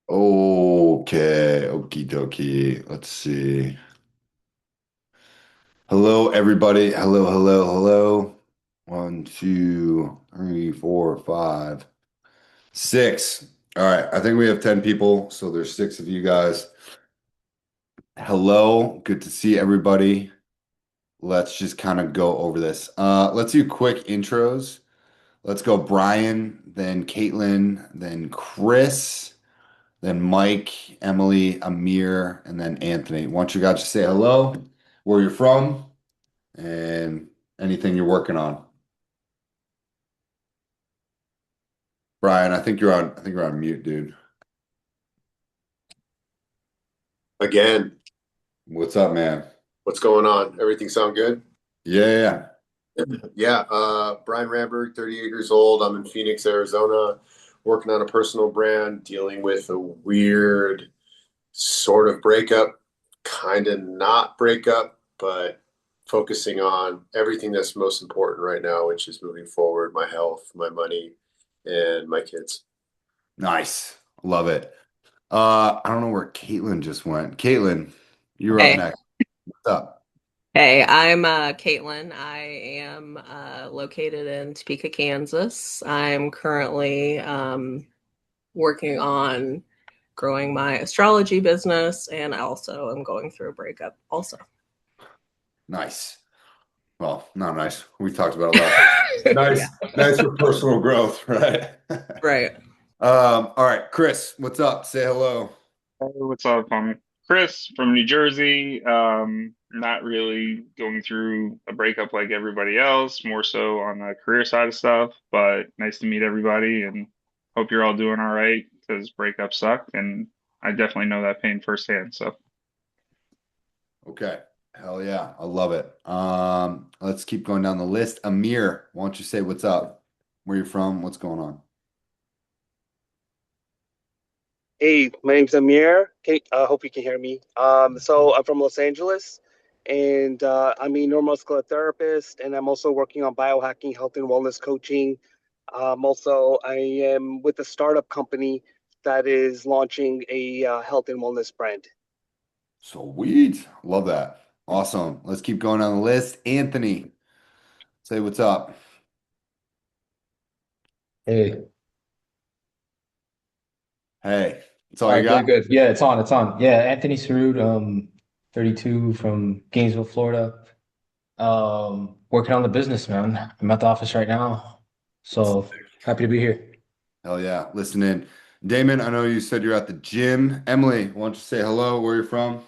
Okay, okie dokie. Let's see. Hello, everybody. Hello, hello, hello. One, two, three, four, five, six. All right, I think we have 10 people, so there's six of you guys. Hello, good to see everybody. Let's just kind of go over this. Let's do quick intros. Let's go Brian, then Caitlin, then Chris, then Mike, Emily, Amir, and then Anthony. Why don't you guys just say hello, where you're from, and anything you're working on. Brian, I think you're on mute, dude. Again, What's up, man? what's going on? Everything sound good? Yeah, yeah. Yeah, Brian Ramberg, 38 years old. I'm in Phoenix, Arizona, working on a personal brand, dealing with a weird sort of breakup, kind of not breakup, but focusing on everything that's most important right now, which is moving forward, my health, my money, and my kids. Nice. Love it. I don't know where Caitlin just went. Caitlin, you're up Hey, next. What's up? hey, I'm Caitlin. I am located in Topeka, Kansas. I'm currently working on growing my astrology business, and I also am going through a breakup also. Nice. Well, not nice. We talked about a lot. Yeah, Nice, nice for personal growth, right? right. All right, Chris, what's up? Say hello. Hey, what's up? I'm Chris from New Jersey. Not really going through a breakup like everybody else, more so on the career side of stuff, but nice to meet everybody and hope you're all doing all right because breakups suck and I definitely know that pain firsthand. So, Okay. Hell yeah. I love it. Let's keep going down the list. Amir, why don't you say what's up? Where you from? What's going on? Hey, my name's Amir. I hope you can hear me. So I'm from Los Angeles, and I'm a neuromuscular therapist, and I'm also working on biohacking, health and wellness coaching. Also, I am with a startup company that is launching a health and wellness brand. Sweet. Love that. Awesome. Let's keep going down the list. Anthony, say what's up. Hey, Hey, that's all all you right, got? good, good. Yeah, it's on, it's on. Yeah, Anthony Sarud, 32 from Gainesville, Florida. Working on the business, man. I'm at the office right now, so happy to be here. Hell yeah. Listen in. Damon, I know you said you're at the gym. Emily, why don't you say hello, where you're from?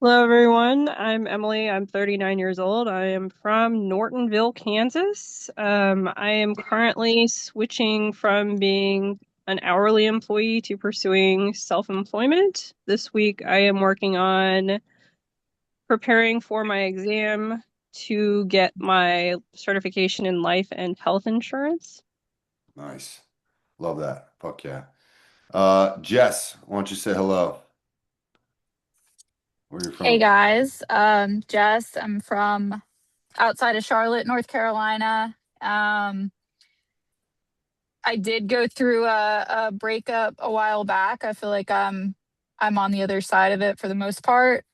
Hello, everyone. I'm Emily. I'm 39 years old. I am from Nortonville, Kansas. I am currently switching from being an hourly employee to pursuing self-employment. This week, I am working on preparing for my exam to get my certification in life and health insurance. Nice. Love that. Fuck yeah. Jess, why don't you say hello? Where you Hey from? guys, Jess. I'm from outside of Charlotte, North Carolina. I did go through a breakup a while back. I feel like I'm on the other side of it for the most part.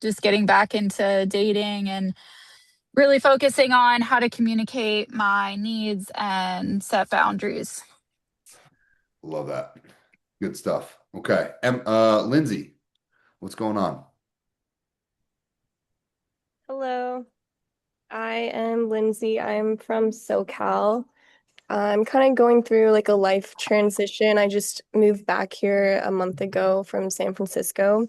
Just getting back into dating and really focusing on how to communicate my needs and set boundaries. Love that. Good stuff. Okay. Lindsay, what's going on? Hello, I am Lindsay. I'm from SoCal. I'm kind of going through like a life transition. I just moved back here a month ago from San Francisco.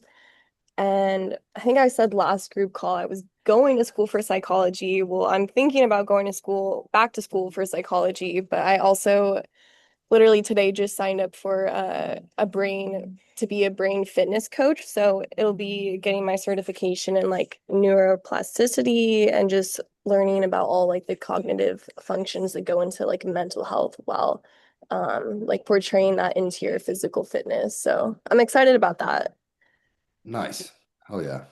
And I think I said last group call I was going to school for psychology. Well, I'm thinking about going to school, back to school for psychology, but I also literally today just signed up for a brain to be a brain fitness coach. So it'll be getting my certification in like neuroplasticity and just learning about all like the cognitive functions that go into like mental health while like portraying that into your physical fitness. So I'm excited about that. Nice. Hell yeah.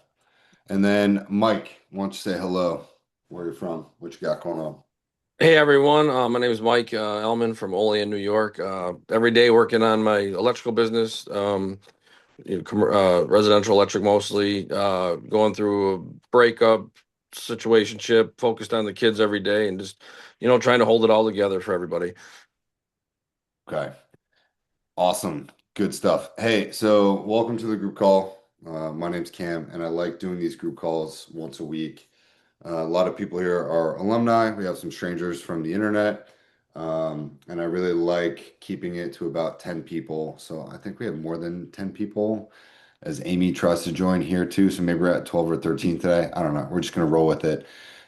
And then Mike, why don't you say hello? Where you from? What you got going on? Hey everyone, my name is Mike Elman from Olean, New York. Every day working on my electrical business, residential electric mostly. Going through a breakup, situationship, focused on the kids every day, and just trying to hold it all together for everybody. Okay. Awesome. Good stuff. Hey, so welcome to the group call. My name's Cam, and I like doing these group calls once a week. A lot of people here are alumni. We have some strangers from the internet. And I really like keeping it to about 10 people. So I think we have more than 10 people as Amy tries to join here too. So maybe we're at 12 or 13 today. I don't know. We're just going to roll with it.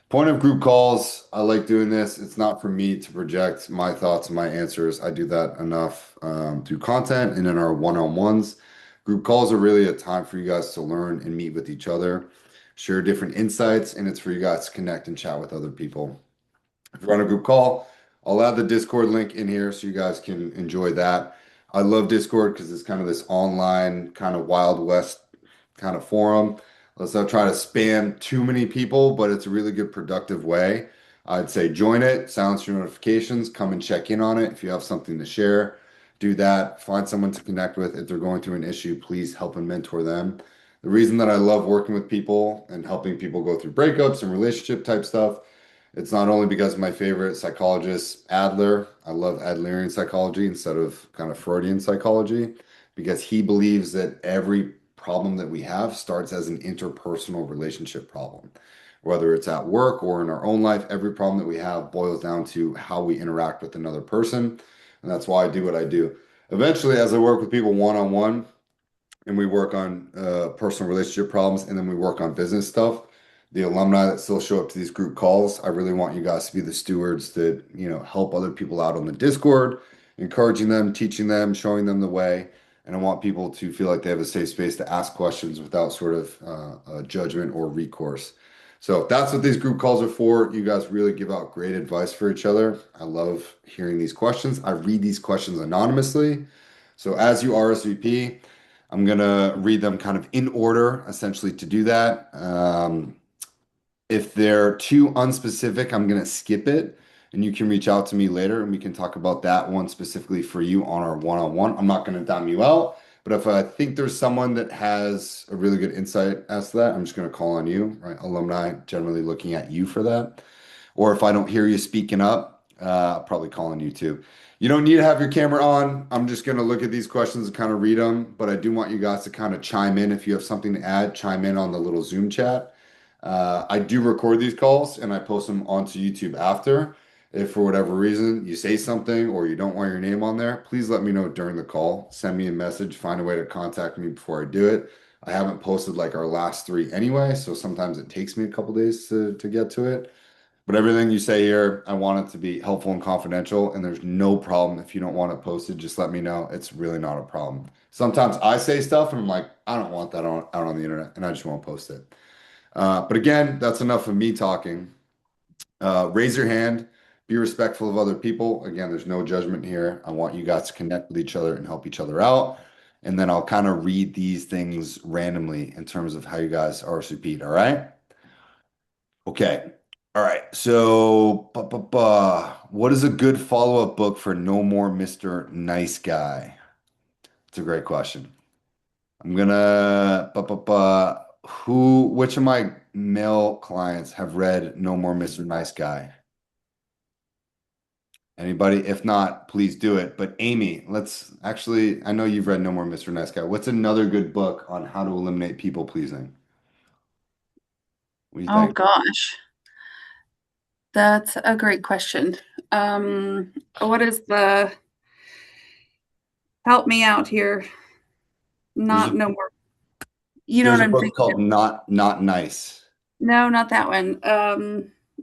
Point of group calls. I like doing this. It's not for me to project my thoughts and my answers. I do that enough through content and in our one-on-ones. Group calls are really a time for you guys to learn and meet with each other, share different insights, and it's for you guys to connect and chat with other people. If you're on a group call, I'll add the Discord link in here so you guys can enjoy that. I love Discord because it's kind of this online, kind of Wild West kind of forum. Let's not try to spam too many people, but it's a really good productive way. I'd say join it, silence your notifications, come and check in on it. If you have something to share, do that. Find someone to connect with. If they're going through an issue, please help and mentor them. The reason that I love working with people and helping people go through breakups and relationship type stuff, it's not only because of my favorite psychologist, Adler. I love Adlerian psychology instead of kind of Freudian psychology because he believes that every problem that we have starts as an interpersonal relationship problem. Whether it's at work or in our own life, every problem that we have boils down to how we interact with another person. And that's why I do what I do. Eventually, as I work with people one on one, and we work on personal relationship problems, and then we work on business stuff. The alumni that still show up to these group calls, I really want you guys to be the stewards that, help other people out on the Discord, encouraging them, teaching them, showing them the way. And I want people to feel like they have a safe space to ask questions without sort of judgment or recourse. So that's what these group calls are for. You guys really give out great advice for each other. I love hearing these questions. I read these questions anonymously. So as you RSVP, I'm gonna read them kind of in order, essentially, to do that. If they're too unspecific, I'm gonna skip it, and you can reach out to me later, and we can talk about that one specifically for you on our one-on-one. I'm not gonna dime you out, but if I think there's someone that has a really good insight as to that, I'm just gonna call on you, right? Alumni generally looking at you for that. Or if I don't hear you speaking up, I'll probably call on you too. You don't need to have your camera on. I'm just going to look at these questions and kind of read them, but I do want you guys to kind of chime in. If you have something to add, chime in on the little Zoom chat. I do record these calls and I post them onto YouTube after. If for whatever reason you say something or you don't want your name on there, please let me know during the call. Send me a message, find a way to contact me before I do it. I haven't posted like our last three anyway, so sometimes it takes me a couple days to get to it. But everything you say here, I want it to be helpful and confidential, and there's no problem if you don't want it posted. Just let me know. It's really not a problem. Sometimes I say stuff and I'm like, I don't want that out on the internet, and I just won't post it. But again, that's enough of me talking. Raise your hand. Be respectful of other people. Again, there's no judgment here. I want you guys to connect with each other and help each other out. And then I'll kind of read these things randomly in terms of how you guys RSVP'd. All right? Okay. All right. So, what is a good follow-up book for No More Mr. Nice Guy? It's a great question. I'm gonna, which of my male clients have read No More Mr. Nice Guy? Anybody? If not, please do it. But Amy, I know you've read No More Mr. Nice Guy. What's another good book on how to eliminate people pleasing? What do you Oh think? gosh, that's a great question. What is the help me out here? There's Not a no more. You know there's what a I'm book thinking called of? Not Nice. No, not that one.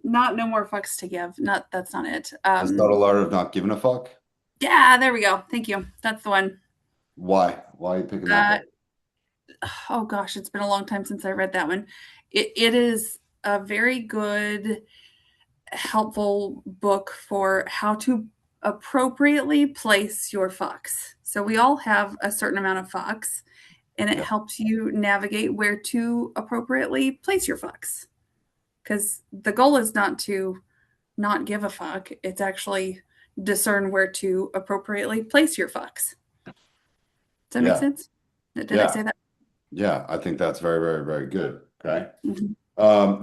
Not no more fucks to give. Not that's not it. The subtle art of not giving a fuck. Yeah, there we go. Thank you. That's the one. Why? Why are you picking that Uh, book? oh gosh, it's been a long time since I read that one. It is a very good, helpful book for how to appropriately place your fucks. So we all have a certain amount of fucks, and it Yeah. helps you navigate where to appropriately place your fucks. Because the goal is not to not give a fuck. It's actually discern where to appropriately place your fucks. Does that make Yeah. sense? Did I Yeah. say that? Yeah. I think that's very, very, very good. Okay. Mhm.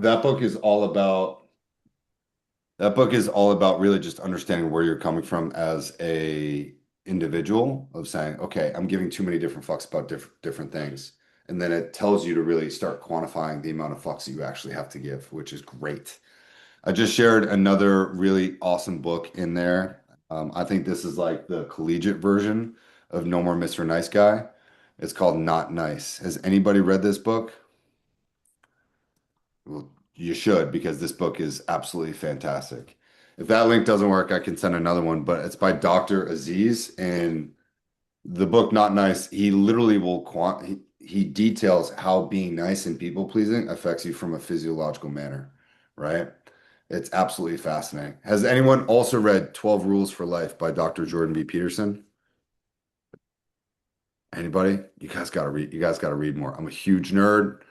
That book is all about really just understanding where you're coming from as a individual of saying, okay, I'm giving too many different fucks about different things. And then it tells you to really start quantifying the amount of fucks that you actually have to give, which is great. I just shared another really awesome book in there. I think this is like the collegiate version of No More Mr. Nice Guy. It's called Not Nice. Has anybody read this book? Well, you should, because this book is absolutely fantastic. If that link doesn't work, I can send another one, but it's by Dr. Aziz, and the book Not Nice, he literally he details how being nice and people pleasing affects you from a physiological manner, right? It's absolutely fascinating. Has anyone also read 12 Rules for Life by Dr. Jordan B. Peterson? Anybody? You guys gotta read more. I'm a huge nerd,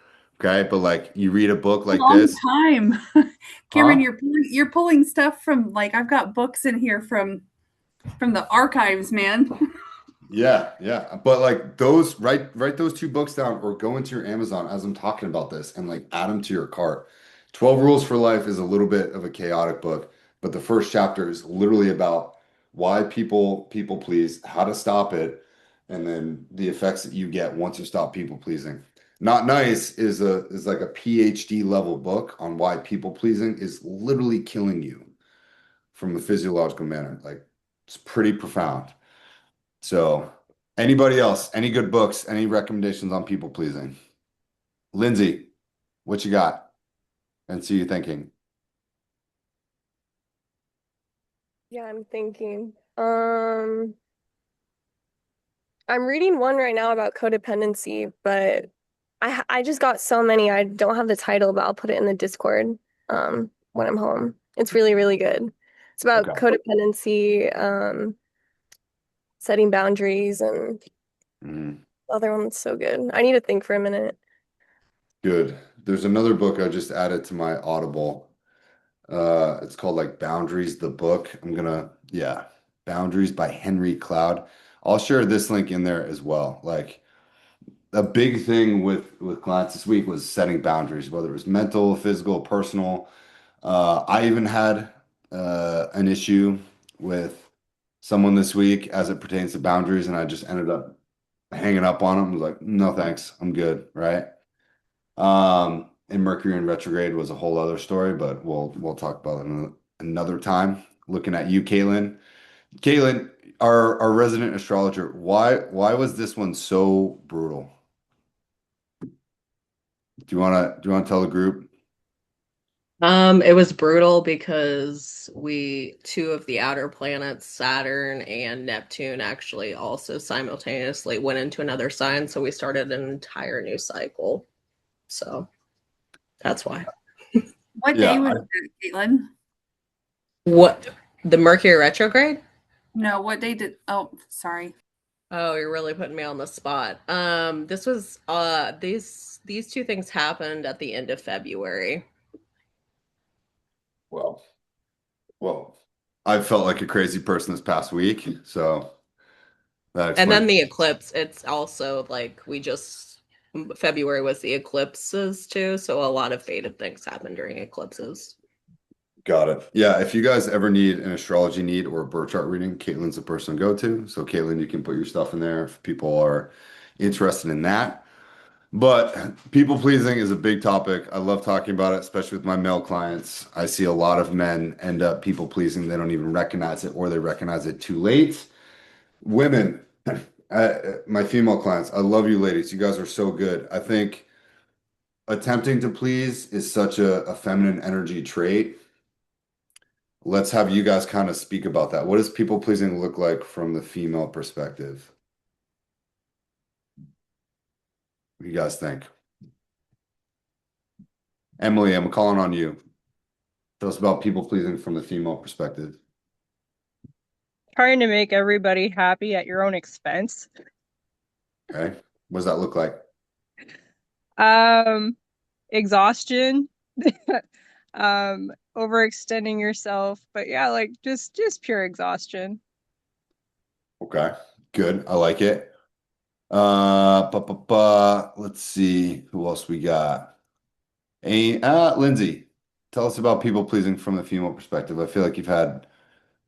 okay? But like you read a book like Long this, time. Cameron, huh? you're pulling stuff from, like, I've got books in here from the archives, man. Yeah, yeah. But like write those two books down or go into your Amazon as I'm talking about this and like add them to your cart. 12 Rules for Life is a little bit of a chaotic book, but the first chapter is literally about why people please, how to stop it, and then the effects that you get once you stop people pleasing. Not Nice is like a PhD level book on why people pleasing is literally killing you from a physiological manner. Like it's pretty profound. So, anybody else? Any good books? Any recommendations on people pleasing? Lindsay, what you got? And see you thinking. Yeah, I'm thinking. I'm reading one right now about codependency, but I just got so many. I don't have the title, but I'll put it in the Discord when I'm home. It's really, really good. It's about Okay. codependency, setting boundaries, and Mhm. the other one that's so good. I need to think for a minute. Good. There's another book I just added to my Audible. It's called like Boundaries, the book. Yeah, Boundaries by Henry Cloud. I'll share this link in there as well. Like a big thing with clients this week was setting boundaries, whether it was mental, physical, personal. I even had an issue with someone this week as it pertains to boundaries, and I just ended up hanging up on them. I was like, no thanks, I'm good, right? And Mercury in retrograde was a whole other story, but we'll talk about it another time. Looking at you, Caitlin. Caitlin, our resident astrologer, why was this one so brutal? Do you wanna tell the group? It was brutal because two of the outer planets, Saturn and Neptune, actually also simultaneously went into another sign, so we started an entire new cycle. So that's why. What day Yeah, was it, Caitlin? What, the Mercury retrograde? No, what day did? Oh, sorry. Oh, you're really putting me on the spot. This was these two things happened at the end of February. well, well, I felt like a crazy person this past week, so that And then explains. the eclipse, it's also like February was the eclipses too, so a lot of fated things happen during eclipses. Got it. Yeah, if you guys ever need an astrology need or a birth chart reading, Caitlin's the person to go to. So, Caitlin, you can put your stuff in there if people are interested in that. But people pleasing is a big topic. I love talking about it, especially with my male clients. I see a lot of men end up people pleasing. They don't even recognize it, or they recognize it too late. Women, my female clients, I love you ladies. You guys are so good. I think attempting to please is such a feminine energy trait. Let's have you guys kind of speak about that. What does people pleasing look like from the female perspective? What do you guys think? Emily, I'm calling on you. Tell us about people pleasing from the female perspective. Trying to make everybody happy at your own expense. Okay. What does that look like? Exhaustion, overextending yourself. But yeah, like just pure exhaustion. Okay, good. I like it. Let's see who else we got. Lindsay, tell us about people pleasing from the female perspective. I feel like you've had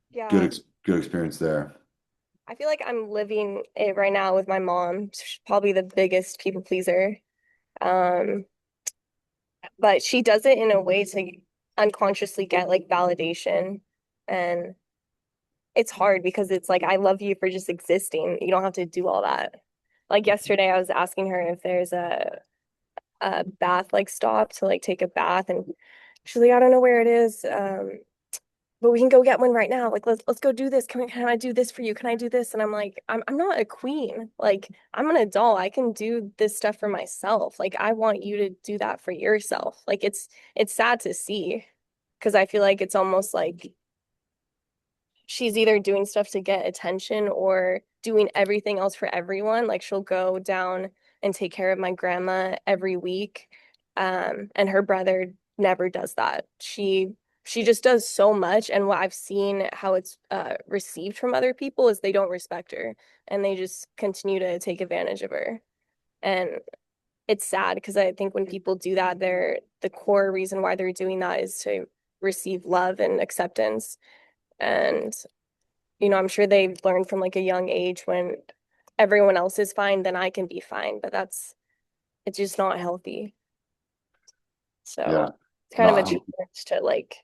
Yeah, good experience there. I feel like I'm living it right now with my mom. She's probably the biggest people pleaser. Um, but she does it in a way to unconsciously get like validation. And it's hard because it's like, I love you for just existing. You don't have to do all that. Like yesterday, I was asking her if there's a bath like stop to like take a bath, and she's like, I don't know where it is. But we can go get one right now. Like, let's go do this. Can I do this for you? Can I do this? And I'm like, I'm not a queen. Like, I'm an adult. I can do this stuff for myself. Like, I want you to do that for yourself. Like, it's sad to see because I feel like it's almost like she's either doing stuff to get attention or doing everything else for everyone. Like, she'll go down and take care of my grandma every week. And her brother never does that. She just does so much, and what I've seen how it's received from other people is they don't respect her and they just continue to take advantage of her. And it's sad because I think when people do that, the core reason why they're doing that is to receive love and acceptance. And I'm sure they've learned from like a young age when everyone else is fine, then I can be fine. But it's just not healthy. Yeah, So it's kind of a not challenge to like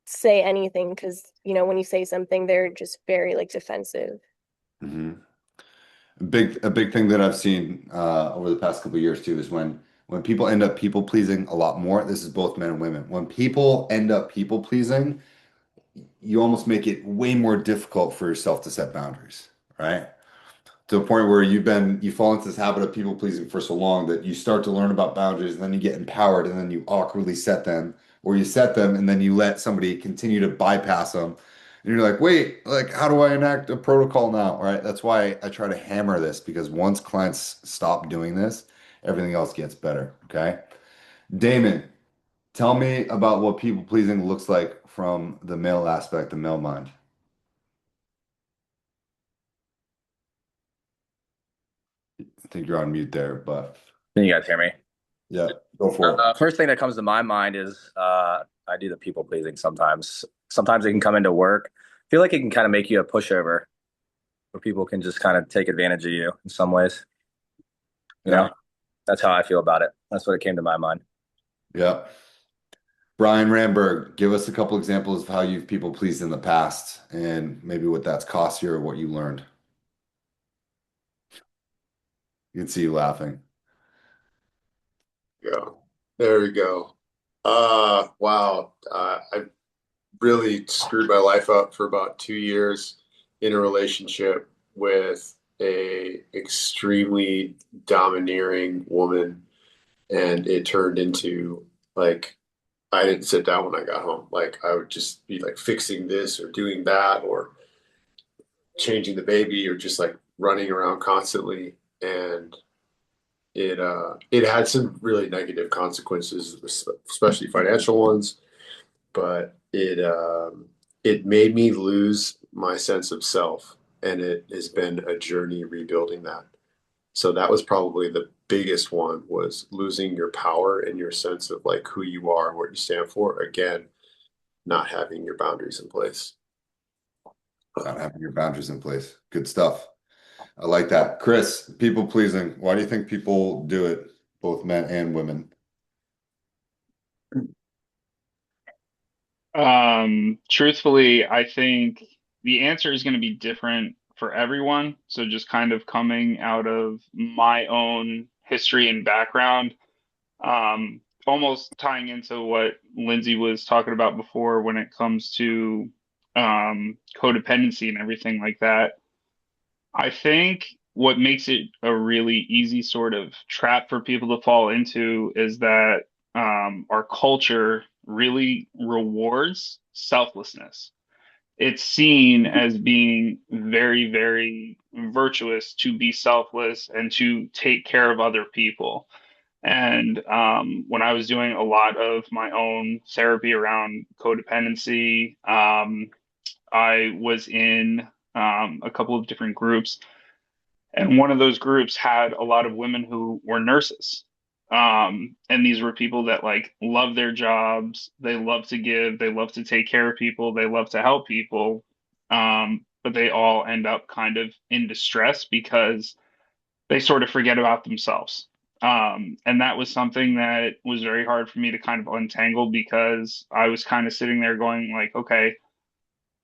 say anything because when you say something they're just very like defensive. hmm A big thing that I've seen over the past couple of years too is when people end up people pleasing a lot more. This is both men and women. When people end up people pleasing, you almost make it way more difficult for yourself to set boundaries, right? To a point where you fall into this habit of people pleasing for so long that you start to learn about boundaries and then you get empowered and then you awkwardly set them, or you set them and then you let somebody continue to bypass them. And you're like, wait, like, how do I enact a protocol now? Right? That's why I try to hammer this, because once clients stop doing this, everything else gets better. Okay. Damon, tell me about what people pleasing looks like from the male aspect, the male mind. I think you're on mute there, but Can you guys hear me? yeah, go for it. First thing that comes to my mind is I do the people pleasing sometimes. Sometimes it can come into work. I feel like it can kind of make you a pushover where people can just kind of take advantage of you in some ways. You Yeah. know, that's how I feel about it. That's what it came to my mind. Yeah. Brian Ramberg, give us a couple examples of how you've people pleased in the past and maybe what that's cost you or what you learned. You can see you laughing. Yeah, there we go. Wow. I really screwed my life up for about 2 years in a relationship with a extremely domineering woman, and it turned into like I didn't sit down when I got home. Like I would just be like fixing this or doing that or changing the baby or just like running around constantly. And it had some really negative consequences, especially financial ones. But it made me lose my sense of self, and it has been a journey rebuilding that. So that was probably the biggest one, was losing your power and your sense of like who you are and what you stand for. Again, not having your boundaries in place. Not having your boundaries in place. Good stuff. I like that. Chris, people pleasing. Why do you think people do it, both men and women? Truthfully, I think the answer is going to be different for everyone. So just kind of coming out of my own history and background, almost tying into what Lindsay was talking about before when it comes to codependency and everything like that. I think what makes it a really easy sort of trap for people to fall into is that our culture really rewards selflessness. It's seen as being very, very virtuous to be selfless and to take care of other people. And when I was doing a lot of my own therapy around codependency, I was in a couple of different groups, and one of those groups had a lot of women who were nurses. And these were people that like love their jobs, they love to give, they love to take care of people, they love to help people. But they all end up kind of in distress because they sort of forget about themselves. And that was something that was very hard for me to kind of untangle because I was kind of sitting there going like, okay,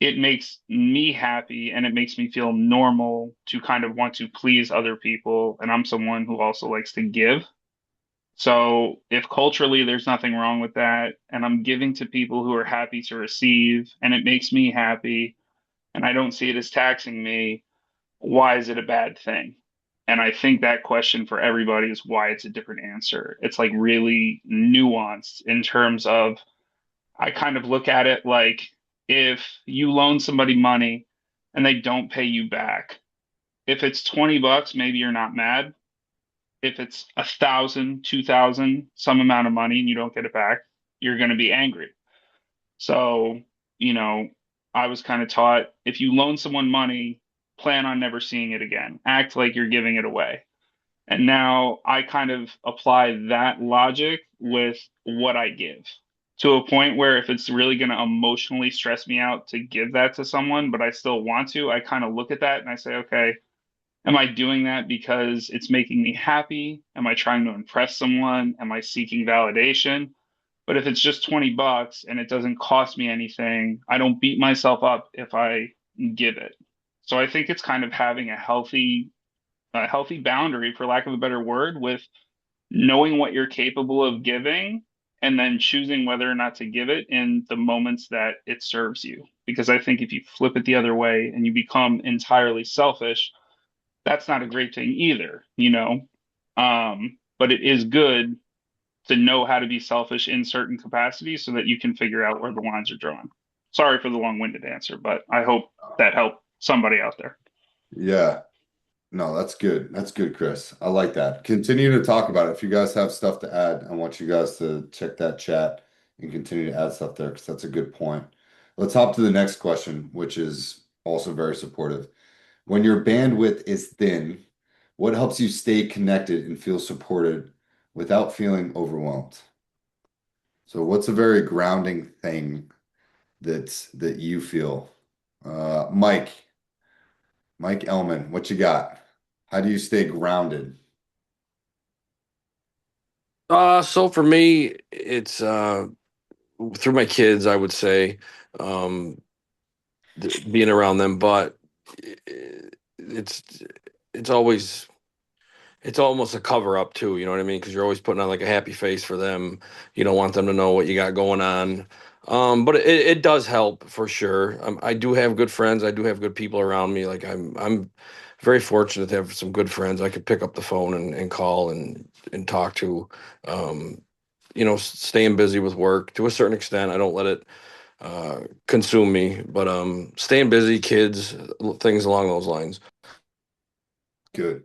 it makes me happy and it makes me feel normal to kind of want to please other people. And I'm someone who also likes to give. So if culturally there's nothing wrong with that, and I'm giving to people who are happy to receive, and it makes me happy, and I don't see it as taxing me, why is it a bad thing? And I think that question for everybody is why it's a different answer. It's like really nuanced in terms of I kind of look at it like if you loan somebody money and they don't pay you back, if it's 20 bucks, maybe you're not mad. If it's 1,000, 2,000, some amount of money and you don't get it back, you're going to be angry. So, you know, I was kind of taught if you loan someone money, plan on never seeing it again. Act like you're giving it away. And now I kind of apply that logic with what I give to a point where if it's really going to emotionally stress me out to give that to someone, but I still want to, I kind of look at that and I say, okay, am I doing that because it's making me happy? Am I trying to impress someone? Am I seeking validation? But if it's just 20 bucks and it doesn't cost me anything, I don't beat myself up if I give it. So I think it's kind of having a healthy boundary, for lack of a better word, with knowing what you're capable of giving and then choosing whether or not to give it in the moments that it serves you. Because I think if you flip it the other way and you become entirely selfish, that's not a great thing either, you know? But it is good to know how to be selfish in certain capacities so that you can figure out where the lines are drawn. Sorry for the long-winded answer, but I hope that helped somebody out there. Yeah. No, that's good. That's good, Chris. I like that. Continue to talk about it. If you guys have stuff to add, I want you guys to check that chat and continue to add stuff there because that's a good point. Let's hop to the next question, which is also very supportive. When your bandwidth is thin, what helps you stay connected and feel supported without feeling overwhelmed? So what's a very grounding thing that you feel? Mike Elman, what you got? How do you stay grounded? So for me, it's through my kids, I would say, um, being around them, but it's it's always it's almost a cover up too, you know what I mean? Because you're always putting on like a happy face for them. You don't want them to know what you got going on. But it does help for sure. I do have good friends. I do have good people around me. Like I'm very fortunate to have some good friends. I could pick up the phone and call and talk to. Um, staying busy with work to a certain extent. I don't let it consume me, but staying busy, kids, things along those lines. Good.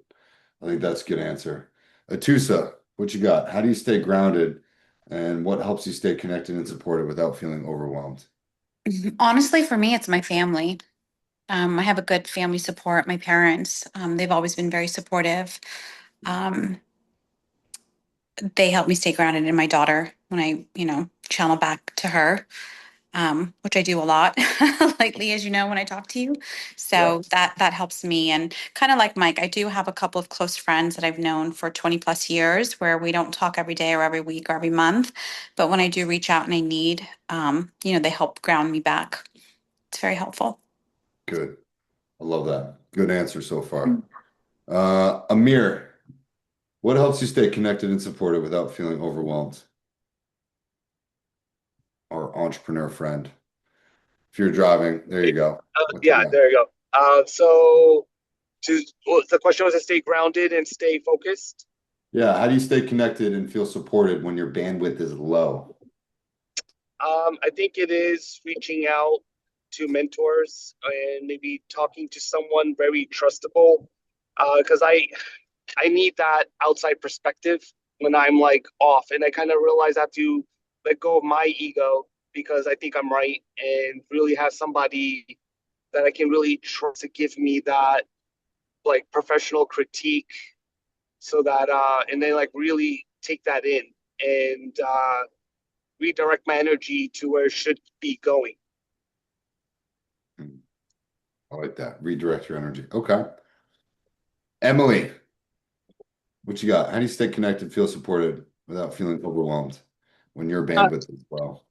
I think that's a good answer. Atusa, what you got? How do you stay grounded and what helps you stay connected and supported without feeling overwhelmed? Honestly, for me, it's my family. I have a good family support. My parents, they've always been very supportive. Um, they help me stay grounded in my daughter when I, channel back to her, which I do a lot lately, as you know, when I talk to you. Yeah, So that helps me. And kind of like Mike, I do have a couple of close friends that I've known for 20 plus years where we don't talk every day or every week or every month. But when I do reach out and I need, they help ground me back. It's very helpful. good. I love that. Good answer so far. Amir, what helps you stay connected and supported without feeling overwhelmed? Our entrepreneur friend. If you're driving, there you go. What you Yeah, got? there you go. So the question was to stay grounded and stay focused. Yeah, how do you stay connected and feel supported when your bandwidth is low? I think it is reaching out to mentors and maybe talking to someone very trustable, because I need that outside perspective when I'm like off, and I kind of realize I have to let go of my ego because I think I'm right, and really have somebody that I can really trust to give me that like professional critique, so that and then like really take that in and redirect my energy to where it should be going. I like that. Redirect your energy. Okay. Emily, what you got? How do you stay connected, feel supported without feeling overwhelmed when your bandwidth as well?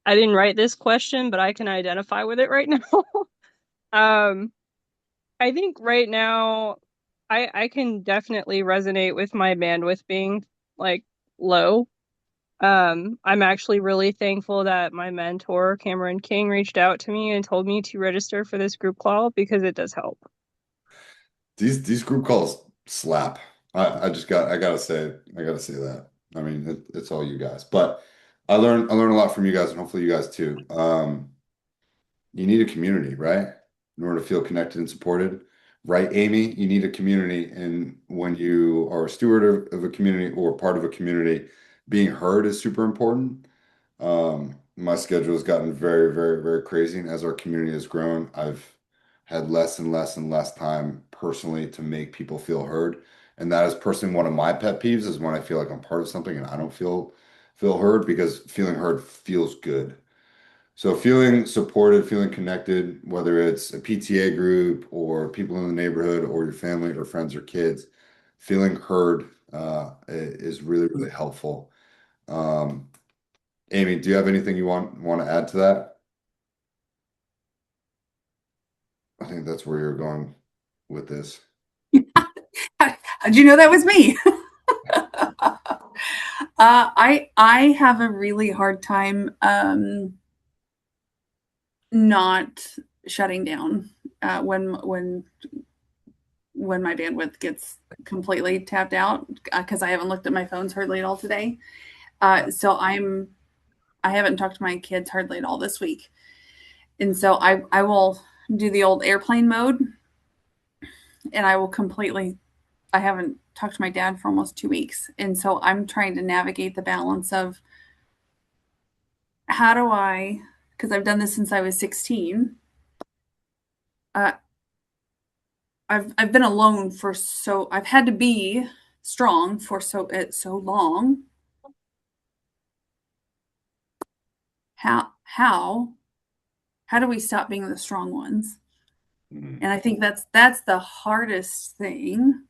I didn't write this question, but I can identify with it right now. I think right now I can definitely resonate with my bandwidth being like low. I'm actually really thankful that my mentor, Cameron King, reached out to me and told me to register for this group call because it does help. These group calls slap. I gotta say that. I mean, it's all you guys, but I learn a lot from you guys, and hopefully you guys too. You need a community, right? In order to feel connected and supported, right, Amy? You need a community, and when you are a steward of a community or part of a community, being heard is super important. My schedule has gotten very, very, very crazy, and as our community has grown, I've had less and less and less time personally to make people feel heard. And that is personally one of my pet peeves is when I feel like I'm part of something and I don't feel heard, because feeling heard feels good. So feeling supported, feeling connected, whether it's a PTA group or people in the neighborhood or your family or friends or kids, feeling heard is really, really helpful. Amy, do you have anything you want to add to that? I think that's where you're going with this. How'd you know that was me? I have a really hard time not shutting down when my bandwidth gets completely tapped out, because I haven't looked at my phones hardly at all today. So I haven't talked to my kids hardly at all this week. And so I will do the old airplane mode, and I haven't talked to my dad for almost 2 weeks. And so I'm trying to navigate the balance of how do I, because I've done this since I was 16. I've been alone I've had to be strong for so long. How do we stop being the strong ones? And I think that's the hardest thing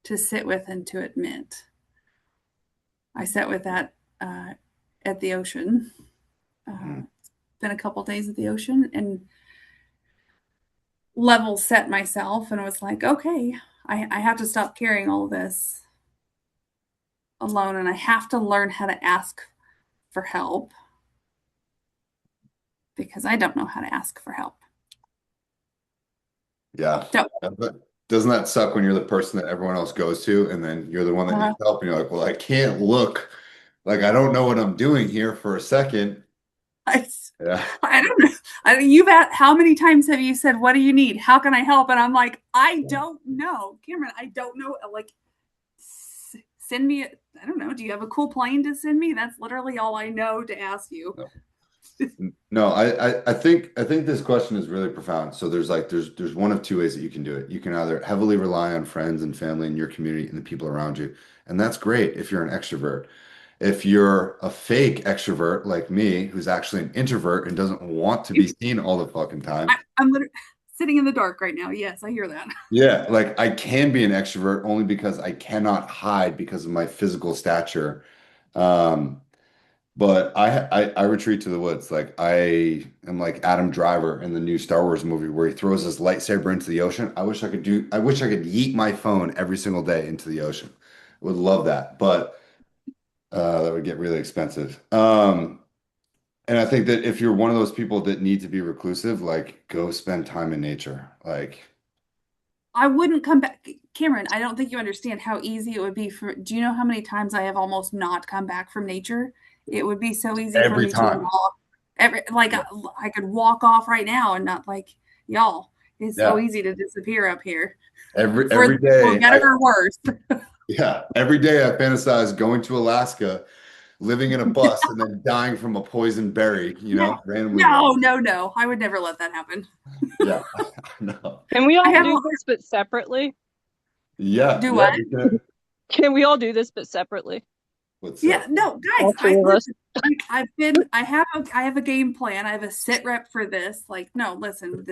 to sit with and to admit. I sat with that at the ocean. Been a couple days at the ocean and level set myself, and was like, okay, I have to stop carrying all this alone, and I have to learn how to ask for help, because I don't know how to ask for help. Yeah. So, doesn't that suck when you're the person that everyone else goes to, and then you're the one that needs help, and you're like, well, I can't look like I don't know what I'm doing here for a second. Yeah. I don't know. You've asked, how many times have you said, what do you need? How can I help? And I'm like, I don't know. Cameron, I don't know. Like, send me, I don't know. Do you have a cool plane to send me? That's literally all I know to ask you. No, I think this question is really profound. So there's one of two ways that you can do it. You can either heavily rely on friends and family in your community and the people around you, and that's great if you're an extrovert. If you're a fake extrovert like me, who's actually an introvert and doesn't want to be seen all the fucking time. I'm literally sitting in the dark right now. Yes, I hear that. Yeah, like I can be an extrovert only because I cannot hide because of my physical stature. But I retreat to the woods. Like I am like Adam Driver in the new Star Wars movie where he throws his lightsaber into the ocean. I wish I could yeet my phone every single day into the ocean. I would love that, but that would get really expensive. And I think that if you're one of those people that need to be reclusive, like go spend time in nature. Like I wouldn't come back. Cameron, I don't think you understand how easy it would be do you know how many times I have almost not come back from nature? It would be so easy for me to walk. I could walk off right now and not like, y'all, it's so easy to disappear up here. Every day. For better or worse. Yeah, every day I fantasize going to Alaska, living in a bus, and then dying from a poison berry, randomly. No. I would never let that happen. Yeah, no. Can we I all have do this but separately? Yeah, Do yeah, what? we can. Can we all do this but separately? What's Yeah, up? no, guys, All three of us. I have a game plan. I have a sit rep for this. Like, no, listen,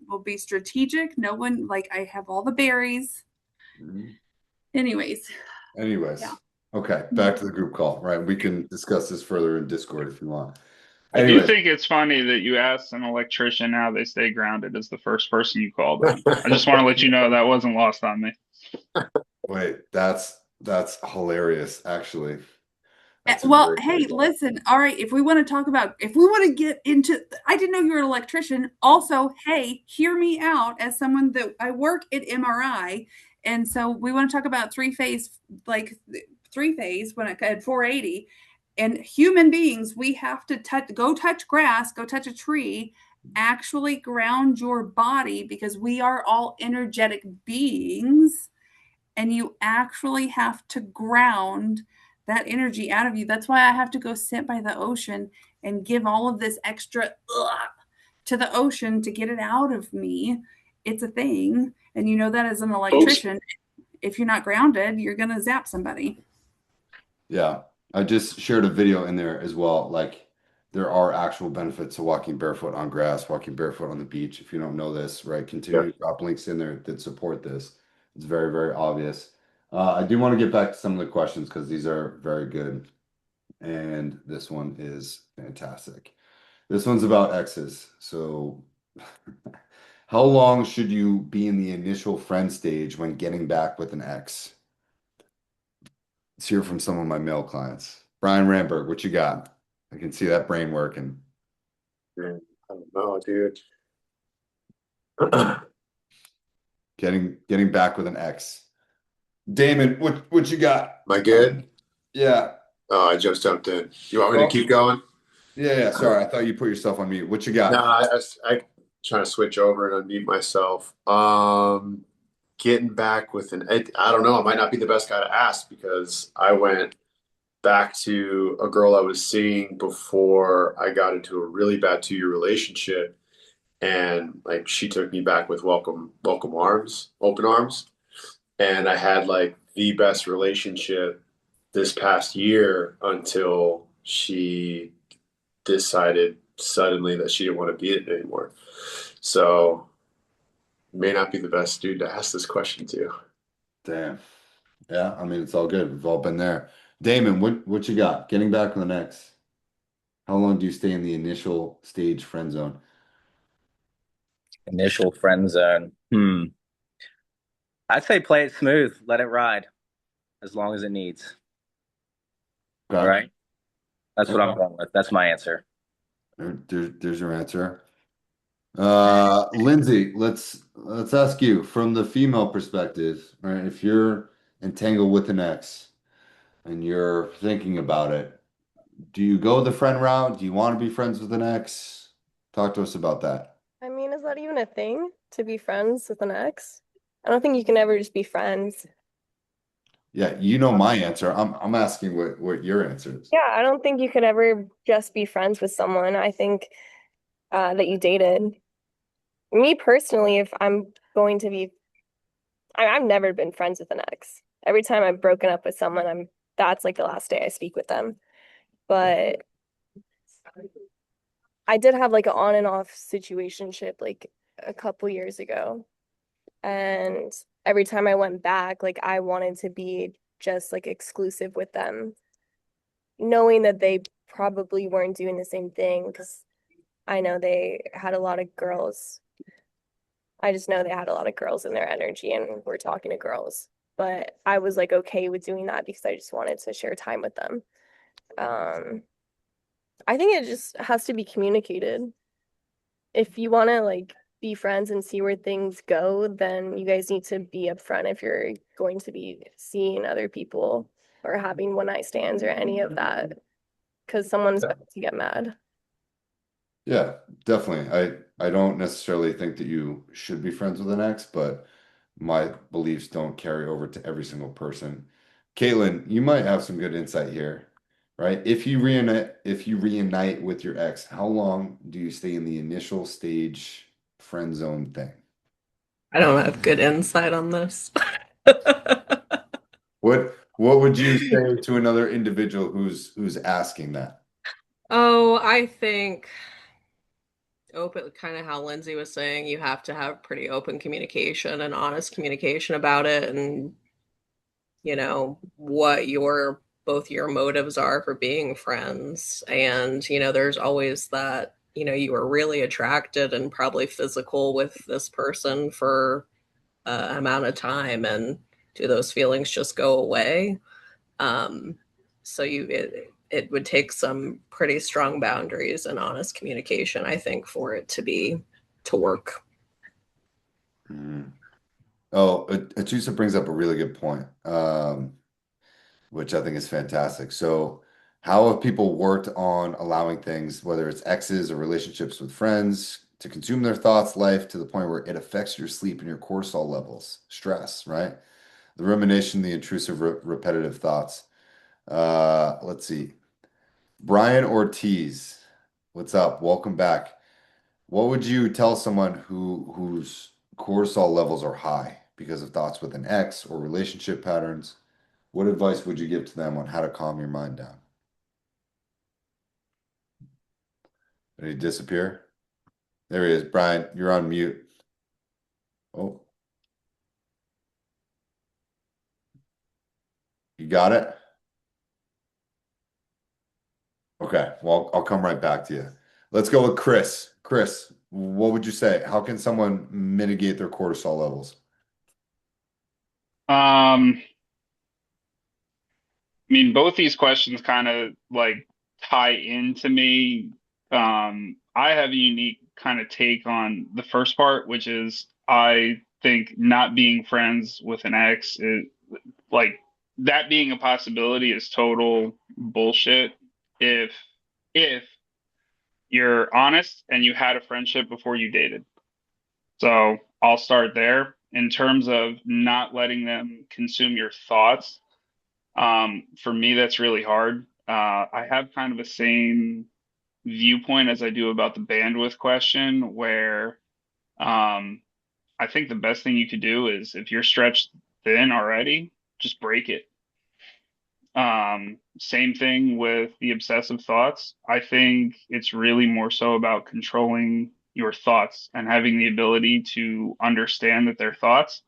will be strategic. No one, like, I have all the berries. Mhm. Anyways, Anyways, yeah. okay, back to the group call, right? We can discuss this further in Discord if you want. I do Anyways, think it's funny that you asked an electrician how they stay grounded as the first person you called on. I just want to let you know that wasn't lost on me. wait, that's hilarious, actually. That's a Well, very hey, good thought. listen. All right, if we want to get into, I didn't know you were an electrician. Also, hey, hear me out as someone that I work at MRI, and so we want to talk about three phase when at 480. And human beings, we have to go touch grass, go touch a tree, actually ground your body because we are all energetic beings, and you actually have to ground that energy out of you. That's why I have to go sit by the ocean and give all of this extra to the ocean to get it out of me. It's a thing. And you know that as an electrician, if you're not grounded, you're going to zap somebody. Yeah, I just shared a video in there as well. Like, there are actual benefits to walking barefoot on grass, walking barefoot on the beach. If you don't know this, right, continue to drop links in there that support this. It's very, very obvious. I do want to get back to some of the questions because these are very good. And this one is fantastic. This one's about exes. So, how long should you be in the initial friend stage when getting back with an ex? Let's hear from some of my male clients. Brian Ramberg, what you got? I can see that brain working. I don't know, dude. Getting back with an ex. Damon, what you got? Am I good? Yeah. Oh, I just jumped in. You want me to keep going? Yeah. Sorry, I thought you put yourself on mute. What you got? No, I trying to switch over and unmute myself. Getting back with I don't know. I might not be the best guy to ask because I went back to a girl I was seeing before I got into a really bad 2-year relationship, and like she took me back with open arms, and I had like the best relationship this past year until she decided suddenly that she didn't want to be it anymore. So may not be the best dude to ask this question to. Damn. Yeah, I mean, it's all good. We've all been there. Damon, what you got? Getting back with an ex. How long do you stay in the initial stage friend zone? Initial friend zone. I'd say play it smooth, let it ride as long as it needs. Okay. All right. That's what I'm going with. That's my answer. There's your answer. Lindsay, let's ask you from the female perspective, right? If you're entangled with an ex and you're thinking about it, do you go the friend route? Do you want to be friends with an ex? Talk to us about that. I mean, is that even a thing to be friends with an ex? I don't think you can ever just be friends. Yeah, you know my answer. I'm asking what your answer is. Yeah, I don't think you could ever just be friends with someone. I think that you dated. Me personally, if I'm going to be, I've never been friends with an ex. Every time I've broken up with someone, that's like the last day I speak with them. But I did have like an on and off situationship like a couple years ago. And every time I went back, like I wanted to be just like exclusive with them, knowing that they probably weren't doing the same thing because I know they had a lot of girls. I just know they had a lot of girls in their energy and we're talking to girls. But I was like okay with doing that because I just wanted to share time with them. I think it just has to be communicated. If you want to like be friends and see where things go, then you guys need to be upfront if you're going to be seeing other people or having one night stands or any of that, because someone's about to get mad. Yeah, definitely. I don't necessarily think that you should be friends with an ex, but my beliefs don't carry over to every single person. Caitlin, you might have some good insight here, right? If you reunite with your ex, how long do you stay in the initial stage friend zone thing? I don't have good insight on this. What would you say to another individual who's asking that? Oh, I think open, kind of how Lindsay was saying, you have to have pretty open communication and honest communication about it, and what your both your motives are for being friends. And there's always that, you were really attracted and probably physical with this person for amount of time, and do those feelings just go away? So it would take some pretty strong boundaries and honest communication, I think, for it to work. Mm. Oh, Atusa brings up a really good point, which I think is fantastic. So, how have people worked on allowing things, whether it's exes or relationships with friends, to consume their thoughts, life to the point where it affects your sleep and your cortisol levels, stress, right? The rumination, the intrusive, repetitive thoughts. Let's see. Brian Ortiz, what's up? Welcome back. What would you tell someone whose cortisol levels are high because of thoughts with an ex or relationship patterns? What advice would you give to them on how to calm your mind down? Did he disappear? There he is. Brian, you're on mute. Oh, you got it? Okay, well, I'll come right back to you. Let's go with Chris. Chris, what would you say? How can someone mitigate their cortisol levels? I mean, both these questions kind of like tie into me. I have a unique kind of take on the first part, which is I think not being friends with an ex is like that being a possibility is total bullshit. If if you're honest and you had a friendship before you dated. So I'll start there. In terms of not letting them consume your thoughts, for me, that's really hard. I have kind of the same viewpoint as I do about the bandwidth question, where I think the best thing you could do is if you're stretched thin already, just break it. Same thing with the obsessive thoughts. I think it's really more so about controlling your thoughts and having the ability to understand that they're thoughts.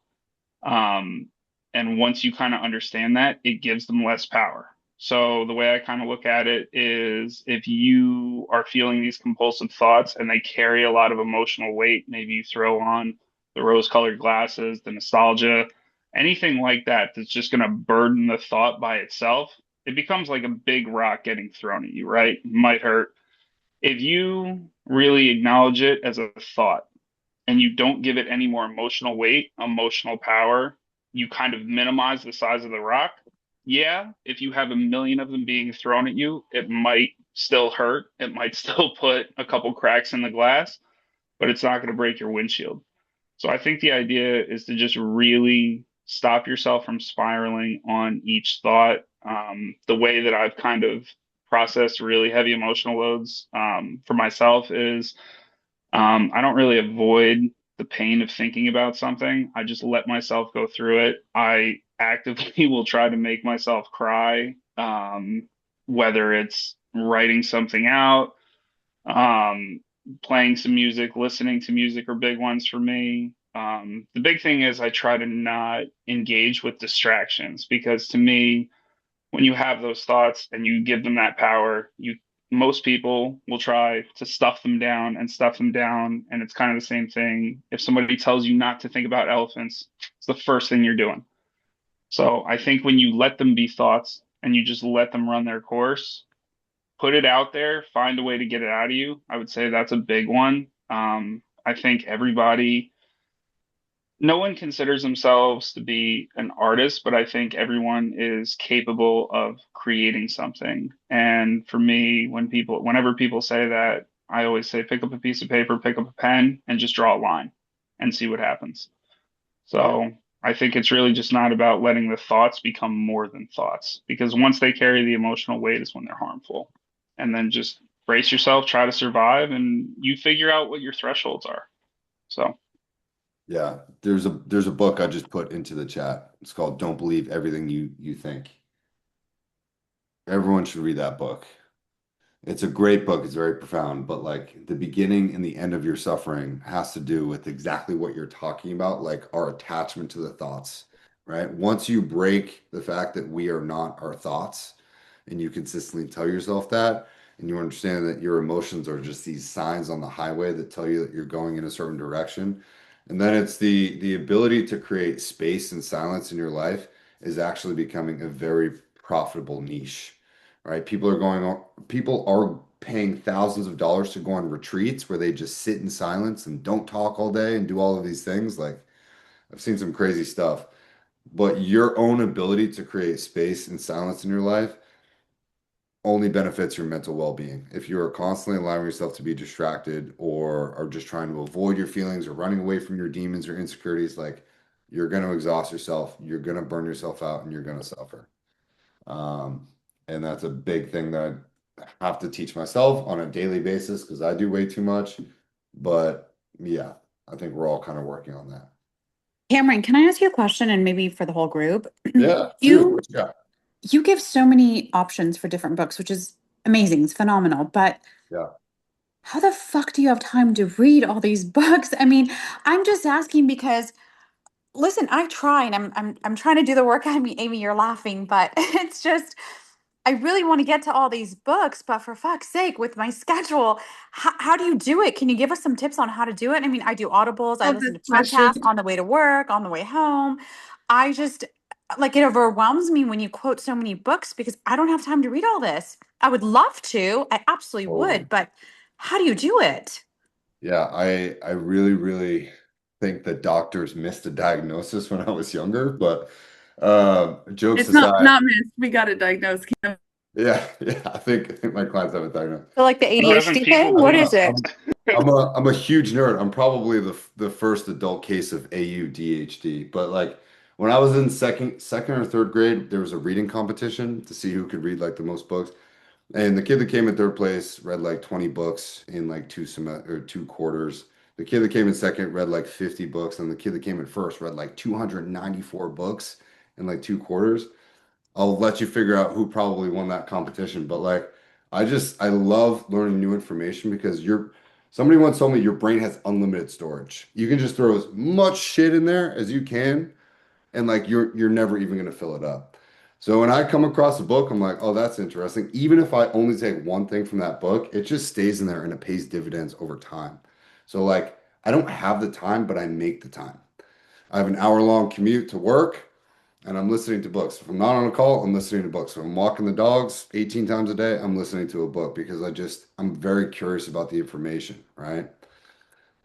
Um, and once you kind of understand that, it gives them less power. So the way I kind of look at it is if you are feeling these compulsive thoughts and they carry a lot of emotional weight, maybe you throw on the rose-colored glasses, the nostalgia, anything like that that's just going to burden the thought by itself, it becomes like a big rock getting thrown at you, right? It might hurt. If you really acknowledge it as a thought and you don't give it any more emotional weight, emotional power, you kind of minimize the size of the rock. Yeah, if you have a million of them being thrown at you, it might still hurt. It might still put a couple cracks in the glass, but it's not going to break your windshield. So I think the idea is to just really stop yourself from spiraling on each thought. The way that I've kind of processed really heavy emotional loads for myself is I don't really avoid the pain of thinking about something. I just let myself go through it. I actively will try to make myself cry, whether it's writing something out, um, playing some music, listening to music are big ones for me. The big thing is I try to not engage with distractions because to me, when you have those thoughts and you give them that power, you most people will try to stuff them down and stuff them down, and it's kind of the same thing. If somebody tells you not to think about elephants, it's the first thing you're doing. So I think when you let them be thoughts and you just let them run their course, put it out there, find a way to get it out of you. I would say that's a big one. I think everybody no one considers themselves to be an artist, but I think everyone is capable of creating something. And for me, whenever people say that, I always say pick up a piece of paper, pick up a pen, and just draw a line and see what happens. So I think it's really just not about letting the thoughts become more than thoughts, because once they carry the emotional weight is when they're harmful. And then just brace yourself, try to survive, and you figure out what your thresholds are. So, Yeah, there's a book I just put into the chat. It's called Don't Believe Everything You Think. Everyone should read that book. It's a great book. It's very profound, but like the beginning and the end of your suffering has to do with exactly what you're talking about, like our attachment to the thoughts, right? Once you break the fact that we are not our thoughts, and you consistently tell yourself that, and you understand that your emotions are just these signs on the highway that tell you that you're going in a certain direction, and then it's the ability to create space and silence in your life is actually becoming a very profitable niche, right? People are paying thousands of dollars to go on retreats where they just sit in silence and don't talk all day and do all of these things. Like I've seen some crazy stuff, but your own ability to create space and silence in your life only benefits your mental well-being. If you are constantly allowing yourself to be distracted or are just trying to avoid your feelings or running away from your demons or insecurities, like you're going to exhaust yourself, you're going to burn yourself out, and you're going to suffer. And that's a big thing that I have to teach myself on a daily basis because I do way too much. But yeah, I think we're all kind of working on that. Cameron, can I ask you a question and maybe for the whole group? Yeah, You shoot, yeah, you give so many options for different books, which is amazing. It's phenomenal. But yeah. how the fuck do you have time to read all these books? I mean, I'm just asking because listen, I try and I'm trying to do the work. I mean, Amy, you're laughing, but it's just I really want to get to all these books, but for fuck's sake, with my schedule, how do you do it? Can you give us some tips on how to do it? I mean, I do audibles, I Love listen this to question. podcasts on the way to work, on the way home. I just like it overwhelms me when you quote so many books because I don't have time to read all this. I would love to, I absolutely Totally. would, but how do you do it? Yeah, I really, really think that doctors missed a diagnosis when I was younger, but jokes It's not aside, not missed. We got it diagnosed. yeah, I think my clients have a diagnosis. So like the seven ADHD thing? people What I'm is a, it? I'm I'm a huge nerd. I'm probably the first adult case of AUDHD. But like when I was in second or third grade, there was a reading competition to see who could read like the most books. And the kid that came in third place read like 20 books in like 2 quarters. The kid that came in second read like 50 books, and the kid that came in first read like 294 books in like 2 quarters. I'll let you figure out who probably won that competition. But like, I love learning new information because somebody once told me your brain has unlimited storage. You can just throw as much shit in there as you can, and like you're never even gonna fill it up. So when I come across a book, I'm like, oh, that's interesting. Even if I only take one thing from that book, it just stays in there and it pays dividends over time. So like, I don't have the time, but I make the time. I have an hour-long commute to work and I'm listening to books. If I'm not on a call, I'm listening to books. If I'm walking the dogs 18 times a day, I'm listening to a book because I'm very curious about the information, right?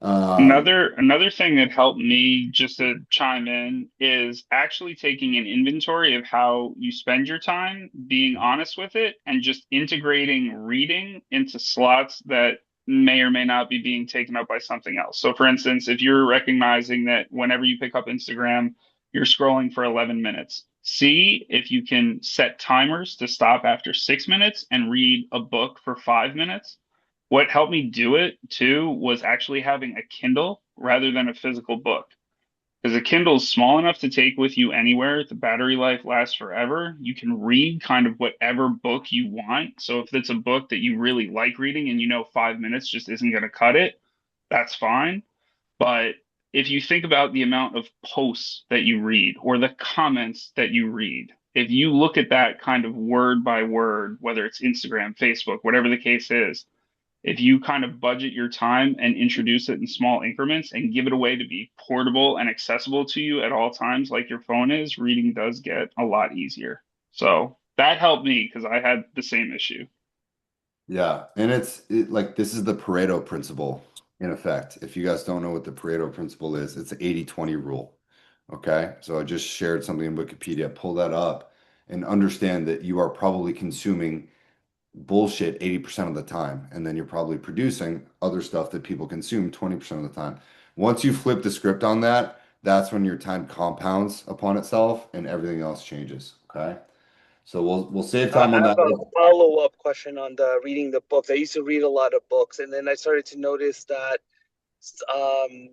Um, another thing that helped me, just to chime in, is actually taking an inventory of how you spend your time, being honest with it, and just integrating reading into slots that may or may not be being taken up by something else. So for instance, if you're recognizing that whenever you pick up Instagram, you're scrolling for 11 minutes, see if you can set timers to stop after 6 minutes and read a book for 5 minutes. What helped me do it too was actually having a Kindle rather than a physical book. Because a Kindle is small enough to take with you anywhere. The battery life lasts forever. You can read kind of whatever book you want. So if it's a book that you really like reading and you know 5 minutes just isn't going to cut it, that's fine. But if you think about the amount of posts that you read or the comments that you read, if you look at that kind of word by word, whether it's Instagram, Facebook, whatever the case is, if you kind of budget your time and introduce it in small increments and give it away to be portable and accessible to you at all times, like your phone is, reading does get a lot easier. So that helped me because I had the same issue. yeah, and like this is the Pareto principle in effect. If you guys don't know what the Pareto principle is, it's the 80/20 rule. Okay, so I just shared something in Wikipedia. Pull that up and understand that you are probably consuming bullshit 80% of the time, and then you're probably producing other stuff that people consume 20% of the time. Once you flip the script on that, that's when your time compounds upon itself and everything else changes. Okay. So we'll save time I on have that. a follow-up question on the reading the books. I used to read a lot of books, and then I started to notice that um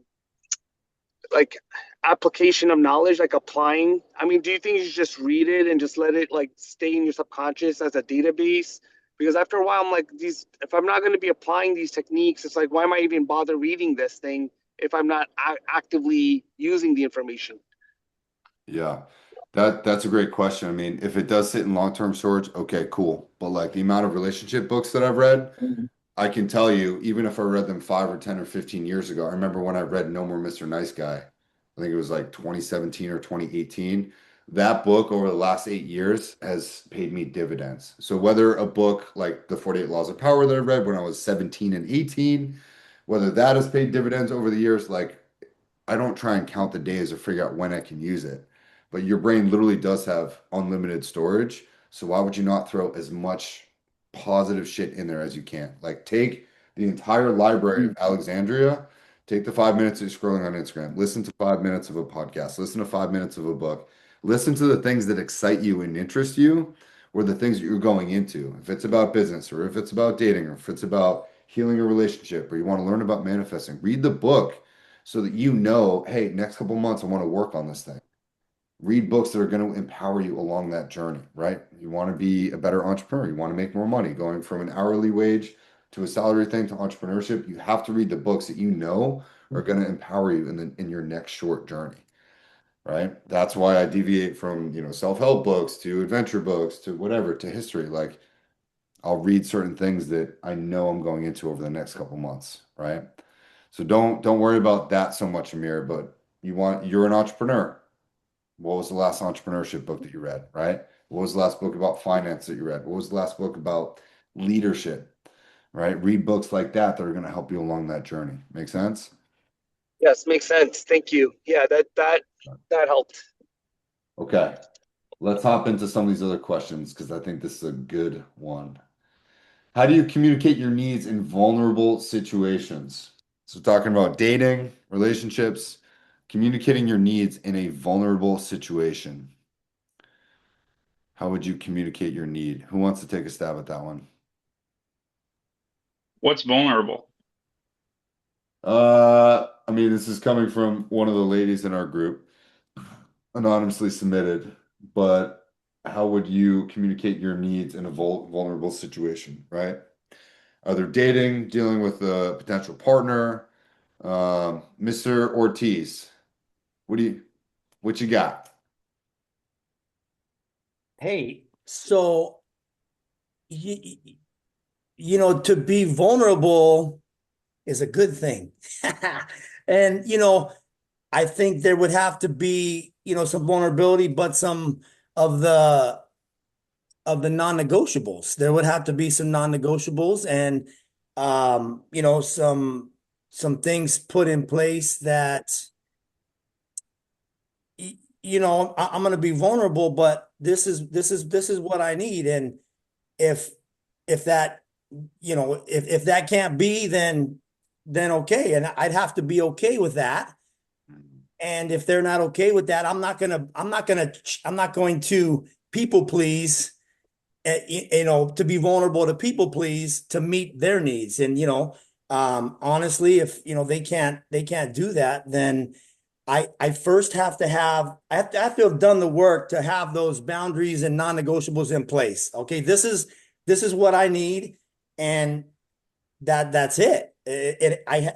like application of knowledge, like applying. I mean, do you think you should just read it and just let it like stay in your subconscious as a database? Because after a while, I'm like, these, if I'm not going to be applying these techniques, it's like, why am I even bother reading this thing if I'm not actively using the information? Yeah. That's a great question. I mean, if it does sit in long-term storage, okay, cool. But like the amount of relationship books that I've read, I can tell you, even if I read them 5 or 10 or 15 years ago, I remember when I read No More Mr. Nice Guy. I think it was like 2017 or 2018. That book over the last 8 years has paid me dividends. So whether a book like The 48 Laws of Power that I read when I was 17 and 18, whether that has paid dividends over the years, like I don't try and count the days or figure out when I can use it. But your brain literally does have unlimited storage. So why would you not throw as much positive shit in there as you can? Like take the entire library of Alexandria, take the 5 minutes of scrolling on Instagram, listen to 5 minutes of a podcast, listen to 5 minutes of a book, listen to the things that excite you and interest you, or the things that you're going into. If it's about business, or if it's about dating, or if it's about healing a relationship, or you want to learn about manifesting, read the book so that you know, hey, next couple months I want to work on this thing. Read books that are going to empower you along that journey, right? You want to be a better entrepreneur. You want to make more money going from an hourly wage to a salary thing to entrepreneurship. You have to read the books that you know are going to empower you in your next short journey, right? That's why I deviate from, self-help books to adventure books to whatever, to history. Like I'll read certain things that I know I'm going into over the next couple months, right? So don't worry about that so much, Amir, but you're an entrepreneur. What was the last entrepreneurship book that you read, right? What was the last book about finance that you read? What was the last book about leadership, right? Read books like that are going to help you along that journey. Make sense? Yes, makes sense. Thank you. Yeah, that helped. Okay. Let's hop into some of these other questions because I think this is a good one. How do you communicate your needs in vulnerable situations? So talking about dating, relationships, communicating your needs in a vulnerable situation. How would you communicate your need? Who wants to take a stab at that one? What's vulnerable? I mean, this is coming from one of the ladies in our group, anonymously submitted, but how would you communicate your needs in a vulnerable situation, right? Either dating, dealing with a potential partner, Mr. Ortiz, what you got? Hey, so you, to be vulnerable is a good thing. And, I think there would have to be, some vulnerability, but some of the non-negotiables. There would have to be some non-negotiables and some things put in place that I'm going to be vulnerable, but this is what I need. And if that, if that can't be, then okay. And I'd have to be okay with that. And if they're not okay with that, I'm not going to people please, to be vulnerable to people please to meet their needs. And, honestly, if, they can't do that, then I first have to I have to have done the work to have those boundaries and non-negotiables in place. Okay. This is what I need. And that's it.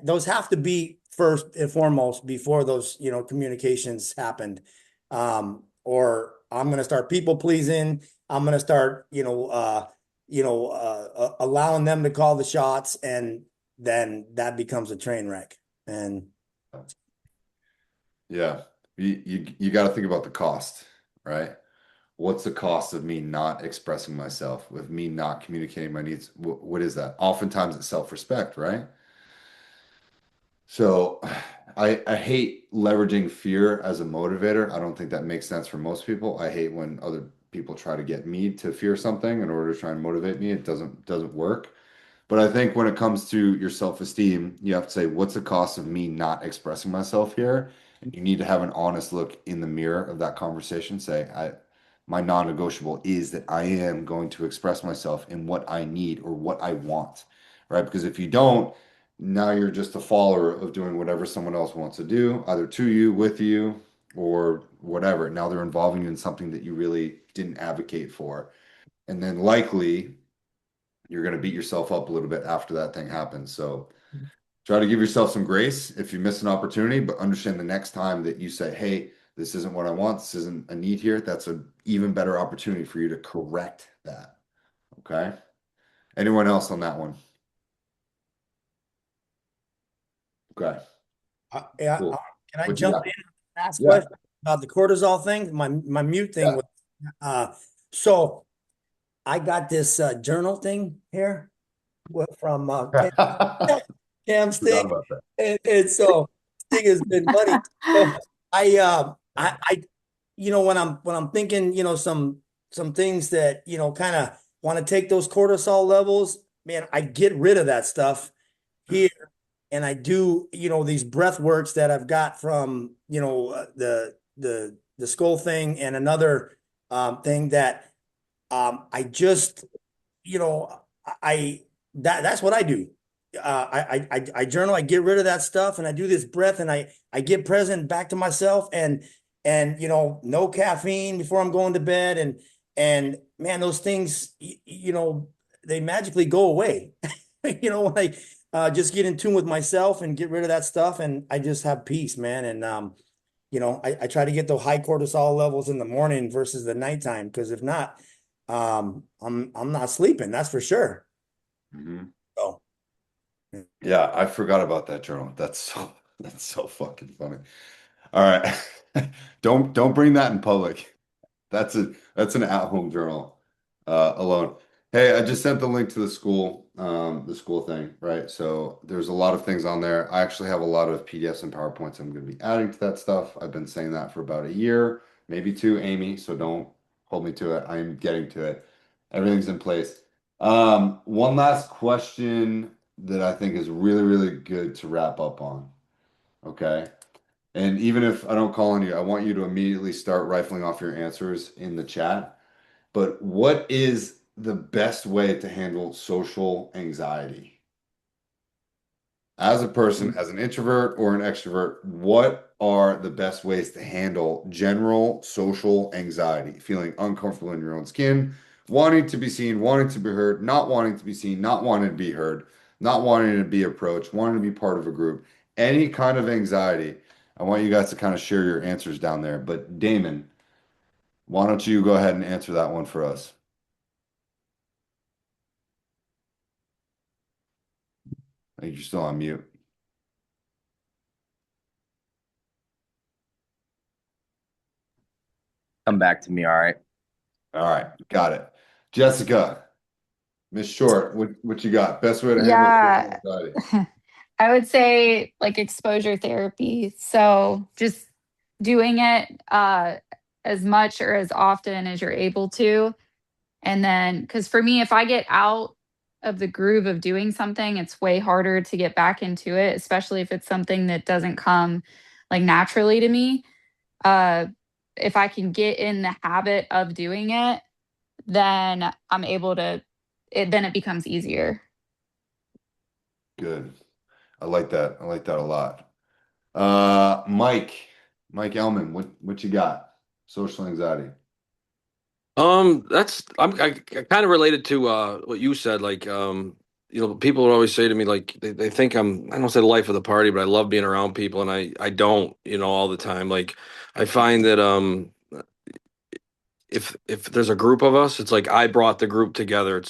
Those have to be first and foremost before those, communications happened. Or I'm going to start people pleasing. I'm going to start, allowing them to call the shots, and then that becomes a train wreck. And Yeah, you got to think about the cost, right? What's the cost of me not expressing myself, with me not communicating my needs? What is that? Oftentimes it's self-respect, right? So I hate leveraging fear as a motivator. I don't think that makes sense for most people. I hate when other people try to get me to fear something in order to try and motivate me. It doesn't work. But I think when it comes to your self-esteem, you have to say, what's the cost of me not expressing myself here? And you need to have an honest look in the mirror of that conversation. Say, my non-negotiable is that I am going to express myself in what I need or what I want, right? Because if you don't, now you're just a follower of doing whatever someone else wants to do, either to you, with you, or whatever. Now they're involving you in something that you really didn't advocate for. And then likely you're going to beat yourself up a little bit after that thing happens. So try to give yourself some grace if you miss an opportunity, but understand the next time that you say, hey, this isn't what I want, this isn't a need here, that's an even better opportunity for you to correct that. Okay. Anyone else on that one? Okay. Yeah, Cool. can I What you jump got? in and ask Yeah. question about the cortisol thing? My mute thing Yeah. was so I got this journal thing here from Cam Forgot Sting, about that. and so Sting has been money. So I when I'm thinking, some things that, kind of want to take those cortisol levels, man, I get rid of that stuff here. And I do, these breath works that I've got from, the skull thing and another thing that I just, you know, I that's what I do. I journal, I get rid of that stuff, and I do this breath, and I get present back to myself, and no caffeine before I'm going to bed, and man, those things, they magically go away. When I just get in tune with myself and get rid of that stuff, and I just have peace, man. And I try to get those high cortisol levels in the morning versus the nighttime, because if not, I'm not sleeping, that's for sure. Mhm. So Yeah, I forgot about that journal. That's so fucking funny. All right. Don't bring that in public. That's an at-home journal alone. Hey, I just sent the link to the school thing, right? So there's a lot of things on there. I actually have a lot of PDFs and PowerPoints I'm going to be adding to that stuff. I've been saying that for about a year, maybe two, Amy, so don't hold me to it. I'm getting to it. Everything's in place. One last question that I think is really, really good to wrap up on. Okay. And even if I don't call on you, I want you to immediately start rifling off your answers in the chat. But what is the best way to handle social anxiety? As a person, as an introvert or an extrovert, what are the best ways to handle general social anxiety? Feeling uncomfortable in your own skin, wanting to be seen, wanting to be heard, not wanting to be seen, not wanting to be heard, not wanting to be approached, wanting to be part of a group, any kind of anxiety. I want you guys to kind of share your answers down there. But Damon, why don't you go ahead and answer that one for us? I think you're still on mute. Come back to me, all right? All right, got it. Jessica, Miss Short, what you got? Best way to handle social Yeah. anxiety? I would say like exposure therapy. So just doing it as much or as often as you're able to. And then, because for me, if I get out of the groove of doing something, it's way harder to get back into it, especially if it's something that doesn't come like naturally to me. Uh, if I can get in the habit of doing it, then I'm able to, then it becomes easier. Good. I like that. I like that a lot. Mike Elman, what you got? Social anxiety. I kind of related to what you said. Like, people would always say to me, like, they think I don't say the life of the party, but I love being around people, and I don't, all the time. Like, I find that if there's a group of us, it's like I brought the group together.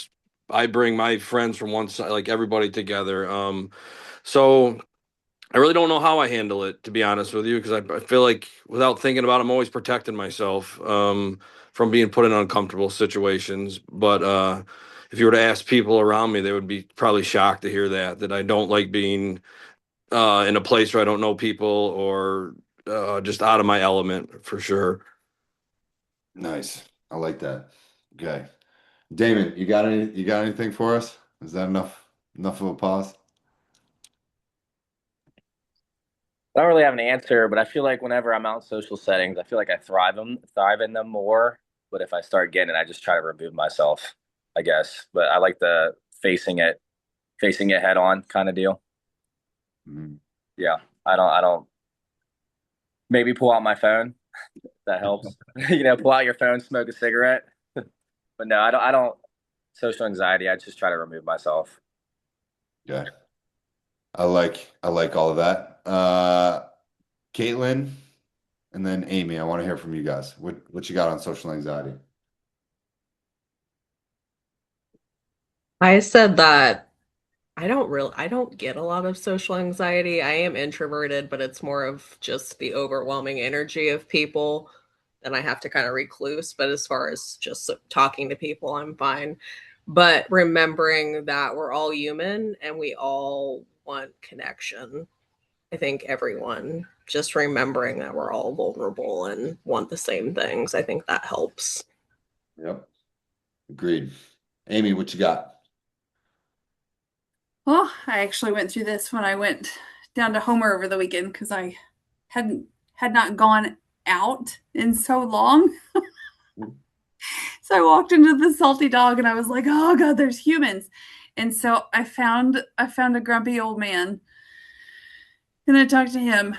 I bring my friends from one side, like everybody together. So I really don't know how I handle it, to be honest with you, because I feel like without thinking about it, I'm always protecting myself from being put in uncomfortable situations. But if you were to ask people around me, they would be probably shocked to hear that I don't like being in a place where I don't know people or just out of my element for sure. Nice. I like that. Okay. Damon, you got anything for us? Is that enough of a pause? I don't really have an answer, but I feel like whenever I'm out in social settings, I feel like I thrive in them more. But if I start getting it, I just try to remove myself, I guess. But I like the facing it head on kind of deal. Mhm. Yeah. I don't maybe pull out my phone. That helps. Pull out your phone, smoke a cigarette. But no, I don't social anxiety. I just try to remove myself. Yeah. I like all of that. Caitlin and then Amy, I want to hear from you guys. What you got on social anxiety? I said that I don't get a lot of social anxiety. I am introverted, but it's more of just the overwhelming energy of people. Then I have to kind of recluse. But as far as just talking to people, I'm fine. But remembering that we're all human and we all want connection. I think everyone just remembering that we're all vulnerable and want the same things. I think that helps. Yep. Agreed. Amy, what you got? Well, I actually went through this when I went down to Homer over the weekend because I had not gone out in so long. So I walked into the Salty Dog and I was like, "Oh God, there's humans." And so I found a grumpy old man and I talked to him,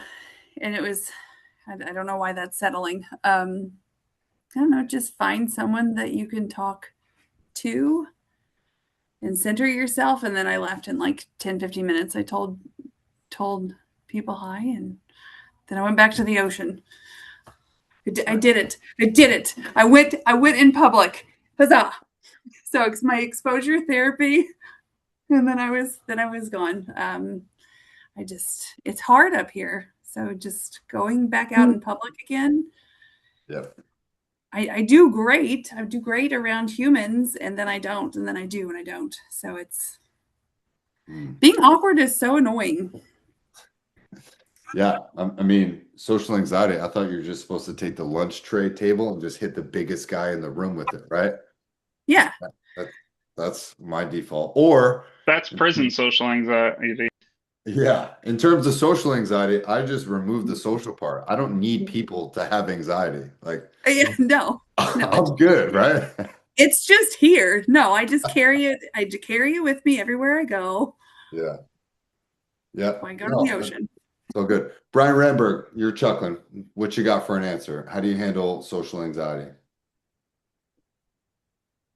and it was I don't know why that's settling. I don't know, just find someone that you can talk to and center yourself. And then I left in like 10, 15 minutes. I told people hi, and then I went back to the ocean. I did it. I did it. I went in public. Huzzah. So it's my exposure therapy. And then I was gone. It's hard up here. So just going back out in public again. Yep. I do great. I do great around humans, and then I don't, and then I do, and I don't. So it's being awkward is so annoying. Yeah, I mean, social anxiety. I thought you were just supposed to take the lunch tray table and just hit the biggest guy in the room with it, right? Yeah. That's my default. Or That's prison social anxiety. yeah, in terms of social anxiety, I just remove the social part. I don't need people to have anxiety. Like, Yeah, no, I'm good, right? it's just here. No, I just carry it. I carry it with me everywhere I go. Yeah. Yeah. When I go to No, the ocean. so good. Brian Ramberg, you're chuckling. What you got for an answer? How do you handle social anxiety?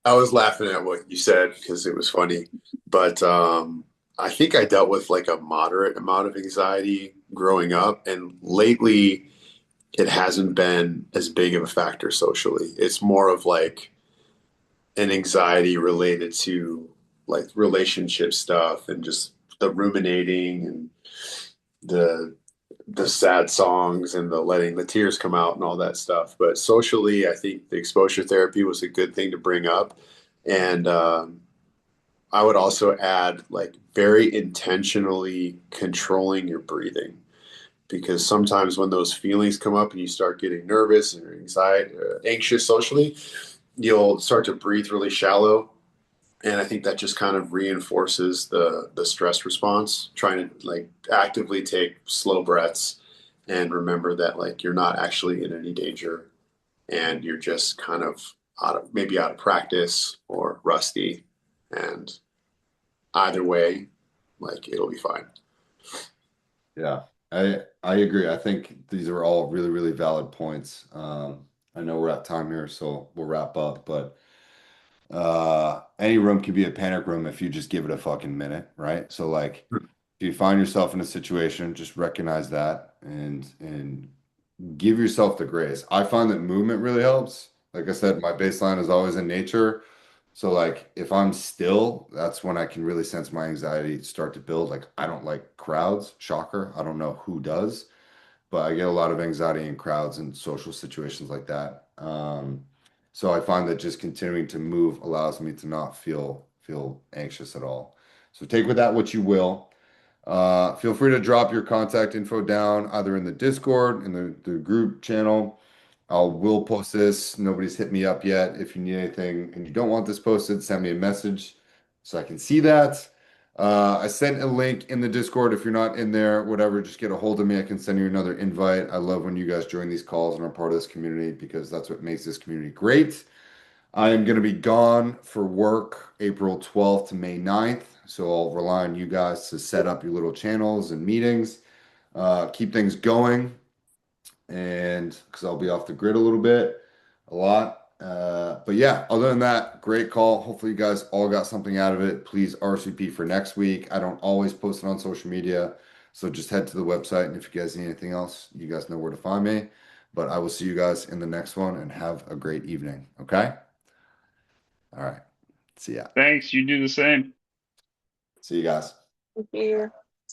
I was laughing at what you said because it was funny, but I think I dealt with like a moderate amount of anxiety growing up, and lately it hasn't been as big of a factor socially. It's more of like an anxiety related to like relationship stuff and just the ruminating and the the sad songs and the letting the tears come out and all that stuff. But socially, I think the exposure therapy was a good thing to bring up. And I would also add like very intentionally controlling your breathing, because sometimes when those feelings come up and you start getting nervous and anxiety, anxious socially, you'll start to breathe really shallow, and I think that just kind of reinforces the stress response. Trying to like actively take slow breaths and remember that like you're not actually in any danger, and you're just kind of out of practice or rusty, and either way, like it'll be fine. Yeah, I agree. I think these are all really, really valid points. I know we're at time here, so we'll wrap up, but any room can be a panic room if you just give it a fucking minute, right? So like if you find yourself in a situation, just recognize that and give yourself the grace. I find that movement really helps. Like I said, my baseline is always in nature. So like if I'm still, that's when I can really sense my anxiety start to build. Like I don't like crowds, shocker. I don't know who does, but I get a lot of anxiety in crowds and social situations like that. So I find that just continuing to move allows me to not feel anxious at all. So take with that what you will. Feel free to drop your contact info down either in the Discord, in the group channel. Will post this. Nobody's hit me up yet. If you need anything and you don't want this posted, send me a message so I can see that. I sent a link in the Discord. If you're not in there, whatever, just get a hold of me. I can send you another invite. I love when you guys join these calls and are part of this community because that's what makes this community great. I am going to be gone for work April 12th to May 9th. So I'll rely on you guys to set up your little channels and meetings, keep things going. And because I'll be off the grid a little bit, a lot. But yeah, other than that, great call. Hopefully you guys all got something out of it. Please RSVP for next week. I don't always post it on social media. So just head to the website. And if you guys need anything else, you guys know where to find me. But I will see you guys in the next one and have a great evening. Okay? All right. See ya. Thanks. You do the same. See you guys. Thank you.